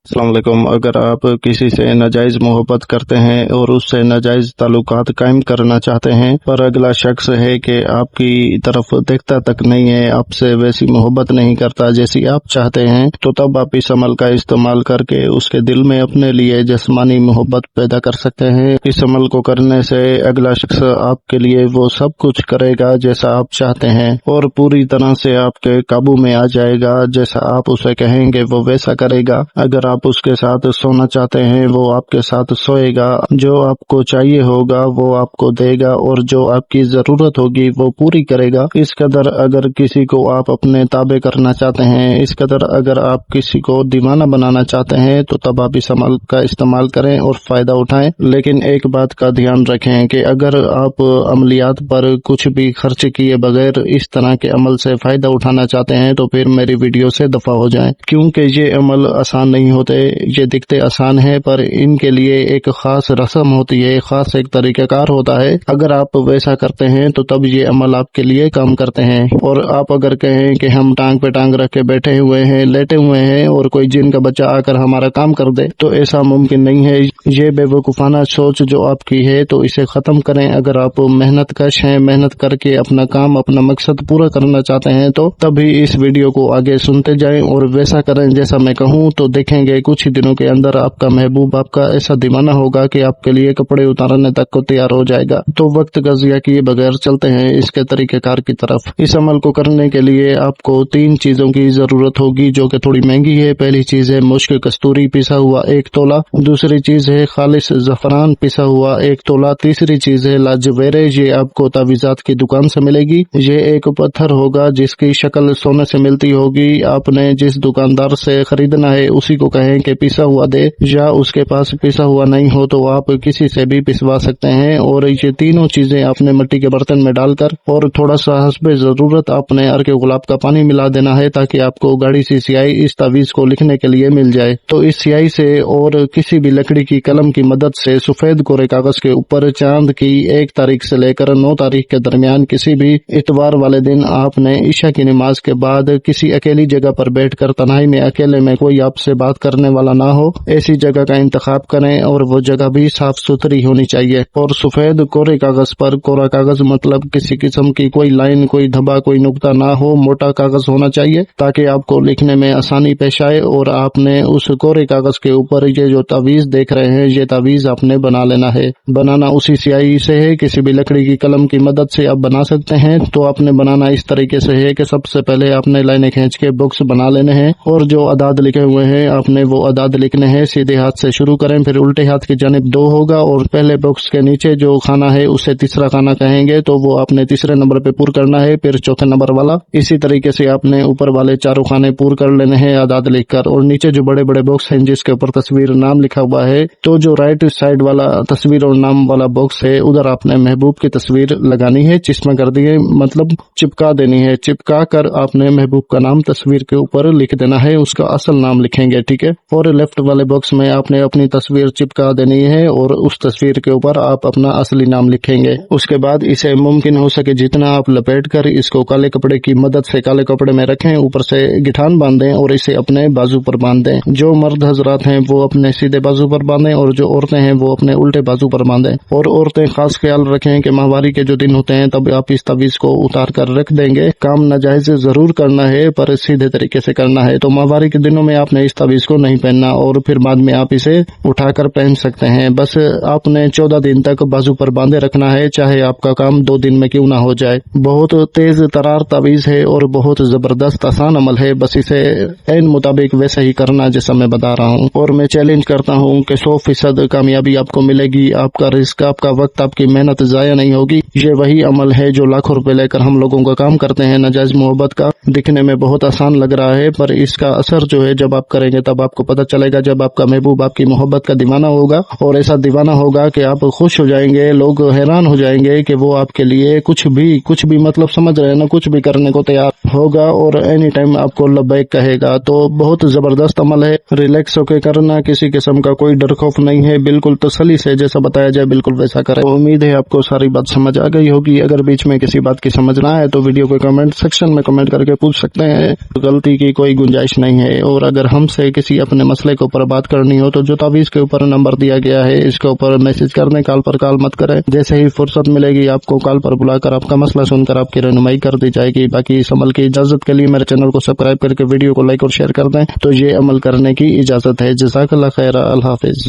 अस्सलाम वालेकुम। अगर आप किसी से नाजायज मोहब्बत करते हैं और उससे नाजायज ताल्लुकात कायम करना चाहते हैं, पर अगला शख्स है कि आपकी तरफ देखता तक नहीं है, आपसे वैसी मोहब्बत नहीं करता जैसी आप चाहते हैं, तो तब आप इस अमल का इस्तेमाल करके उसके दिल में अपने लिए जिस्मानी मोहब्बत पैदा कर सकते हैं। इस अमल को करने से अगला शख्स आपके लिए वो सब कुछ करेगा जैसा आप चाहते हैं और पूरी तरह से आपके काबू में आ जाएगा। जैसा आप उसे कहेंगे वो वैसा करेगा। अगर आप उसके साथ सोना चाहते हैं वो आपके साथ सोएगा, जो आपको चाहिए होगा वो आपको देगा और जो आपकी जरूरत होगी वो पूरी करेगा। इस कदर अगर किसी को आप अपने ताबे करना चाहते हैं, इस कदर अगर आप किसी को दीवाना बनाना चाहते हैं, तो तब आप इस अमल का इस्तेमाल करें और फायदा उठाएं। लेकिन एक बात का ध्यान रखें कि अगर आप अमलियात पर कुछ भी खर्च किए बगैर इस तरह के अमल से फायदा उठाना चाहते हैं तो फिर मेरी वीडियो से दफा हो जाएं, क्योंकि ये अमल आसान नहीं होते। ये दिखते आसान है पर इनके लिए एक खास रस्म होती है, खास एक तरीकाकार होता है। अगर आप वैसा करते हैं तो तब ये अमल आपके लिए काम करते हैं। और आप अगर कहें कि हम टांग पे टांग रख के बैठे हुए हैं, लेटे हुए हैं और कोई जिन का बच्चा आकर हमारा काम कर दे, तो ऐसा मुमकिन नहीं है। ये बेवकूफाना सोच जो आपकी है तो इसे खत्म करें। अगर आप मेहनत कश हैं, मेहनत करके अपना काम, अपना मकसद पूरा करना चाहते हैं, तो तभी इस वीडियो को आगे सुनते जाएं और वैसा करें जैसा मैं कहूँ, तो देखेंगे कुछ ही दिनों के अंदर आपका महबूब आपका ऐसा दीवाना होगा कि आपके लिए कपड़े उतारने तक को तैयार हो जाएगा। तो वक्त का ज़िया किए बगैर चलते हैं इसके तरीकेकार की तरफ। इस अमल को करने के लिए आपको 3 चीजों की जरूरत होगी जो कि थोड़ी महंगी है। पहली चीज है मुश्क कस्तूरी पिसा हुआ 1 तोला, दूसरी चीज है खालिस जफरान पिसा हुआ 1 तोला, तीसरी चीज है लाजवेरे, ये आपको तावीजात की दुकान से मिलेगी। ये एक पत्थर होगा जिसकी शक्ल सोने से मिलती होगी। आपने जिस दुकानदार से खरीदना है उसी को कहें कि पिसा हुआ दे, या उसके पास पिसा हुआ नहीं हो तो आप किसी से भी पिसवा सकते हैं। और ये तीनों चीजें आपने मिट्टी के बर्तन में डालकर और थोड़ा सा हस्बे जरूरत आपने अर्के गुलाब का पानी मिला देना है, ताकि आपको गाढ़ी सी स्याही इस तावीज को लिखने के लिए मिल जाए। तो इस स्याही से और किसी भी लकड़ी की कलम की मदद से सफेद कोरे कागज के ऊपर चांद की 1 तारीख से लेकर 9 तारीख के दरमियान किसी भी इतवार वाले दिन आपने ईशा की नमाज के बाद किसी अकेली जगह पर बैठकर तन्हाई में अकेले में कोई आपसे बात करने वाला ना हो, ऐसी जगह का इंतखाब करें और वो जगह भी साफ सुथरी होनी चाहिए। और सफेद कोरे कागज पर, कोरा कागज मतलब किसी किस्म की कोई लाइन, कोई धब्बा, कोई नुक्ता ना हो, मोटा कागज होना चाहिए ताकि आपको लिखने में आसानी पेश आए। और आपने उस कोरे कागज के ऊपर ये जो तावीज देख रहे हैं, ये तावीज आपने बना लेना है। बनाना उसी स्याही से है, किसी भी लकड़ी की कलम की मदद से आप बना सकते हैं। तो आपने बनाना इस तरीके से है कि सबसे पहले आपने लाइनें खींच के बॉक्स बना लेने हैं और जो अदाद लिखे हुए हैं आपने वो अदाद लिखने हैं। सीधे हाथ से शुरू करें, फिर उल्टे हाथ की जानिब 2 होगा और पहले बॉक्स के नीचे जो खाना है उसे तीसरा खाना कहेंगे, तो वो आपने तीसरे नंबर पे पूर करना है, फिर चौथे नंबर वाला। इसी तरीके से आपने ऊपर वाले 4 खाने पूर कर लेने हैं अदाद लिखकर। और नीचे जो बड़े बड़े बॉक्स हैं जिसके ऊपर तस्वीर नाम लिखा हुआ है, तो जो राइट साइड वाला तस्वीर और नाम वाला बॉक्स है उधर आपने महबूब की तस्वीर लगानी है, चिस्मा कर दी है, मतलब चिपका देनी है। चिपका कर आपने महबूब का नाम तस्वीर के ऊपर लिख देना है, उसका असल नाम लिखेंगे, ठीक है। और लेफ्ट वाले बॉक्स में आपने अपनी तस्वीर चिपका देनी है और उस तस्वीर के ऊपर आप अपना असली नाम लिखेंगे। उसके बाद इसे मुमकिन हो सके जितना आप लपेट कर इसको काले कपड़े की मदद से काले कपड़े में रखें, ऊपर से गिठान बांधें और इसे अपने बाजू पर बांधें। जो मर्द हजरात हैं वो अपने सीधे बाजू पर बांधें और जो औरतें हैं वो अपने उल्टे बाजू पर बांधें। और औरतें खास ख्याल रखें कि माहवारी के जो दिन होते हैं तब आप इस तावीज को उतार कर रख देंगे। काम नाजायज जरूर करना है पर सीधे तरीके से करना है। तो माहवारी के दिनों में आपने इस तावीज को नहीं पहनना और फिर बाद में आप इसे उठाकर पहन सकते हैं। बस आपने 14 दिन तक बाजू पर बांधे रखना है, चाहे आपका काम 2 दिन में क्यों ना हो जाए। बहुत तेज तरार तावीज है और बहुत जबरदस्त आसान अमल है, बस इसे ऐन मुताबिक वैसे ही करना जैसा मैं बता रहा हूँ। और मैं चैलेंज करता हूँ कि 100% कामयाबी आपको मिलेगी। आपका रिस्क, आपका वक्त, आपकी मेहनत जाया नहीं होगी। ये वही अमल है जो लाखों रुपए लेकर हम लोगों का काम करते हैं नाजायज मोहब्बत का। दिखने में बहुत आसान लग रहा है पर इसका असर जो है जब आप करेंगे तब आपको पता चलेगा। जब आपका महबूब आपकी मोहब्बत का दीवाना होगा और ऐसा दीवाना होगा कि आप खुश हो जाएंगे, लोग हैरान हो जाएंगे कि वो आपके लिए कुछ भी मतलब समझ रहे हैं ना, कुछ भी करने को तैयार होगा और एनी टाइम आपको लब्बैक कहेगा। तो बहुत जबरदस्त अमल है, रिलैक्स होकर करना, किसी किस्म का कोई डर खौफ नहीं है, बिल्कुल तसल्ली से जैसा बताया जाए बिल्कुल वैसा करें। तो उम्मीद है आपको सारी बात समझ आ गई होगी। अगर बीच में किसी बात की समझ ना आए तो वीडियो को कमेंट सेक्शन में कमेंट करके पूछ सकते हैं, गलती की कोई गुंजाइश नहीं है। और अगर हमसे किसी کسی اپنے مسئلے کے اوپر بات کرنی ہو تو جو تعویذ کے اوپر نمبر دیا گیا ہے اس کے اوپر میسج کر دیں، کال پر کال مت کریں۔ جیسے ہی فرصت ملے گی آپ کو کال پر بلا کر آپ کا مسئلہ سن کر آپ کی رہنمائی کر دی جائے گی۔ باقی اس عمل کی اجازت کے لیے میرے چینل کو سبسکرائب کر کے ویڈیو کو لائک اور شیئر کر دیں تو یہ عمل کرنے کی اجازت ہے۔ جزاک اللہ خیر، اللہ حافظ۔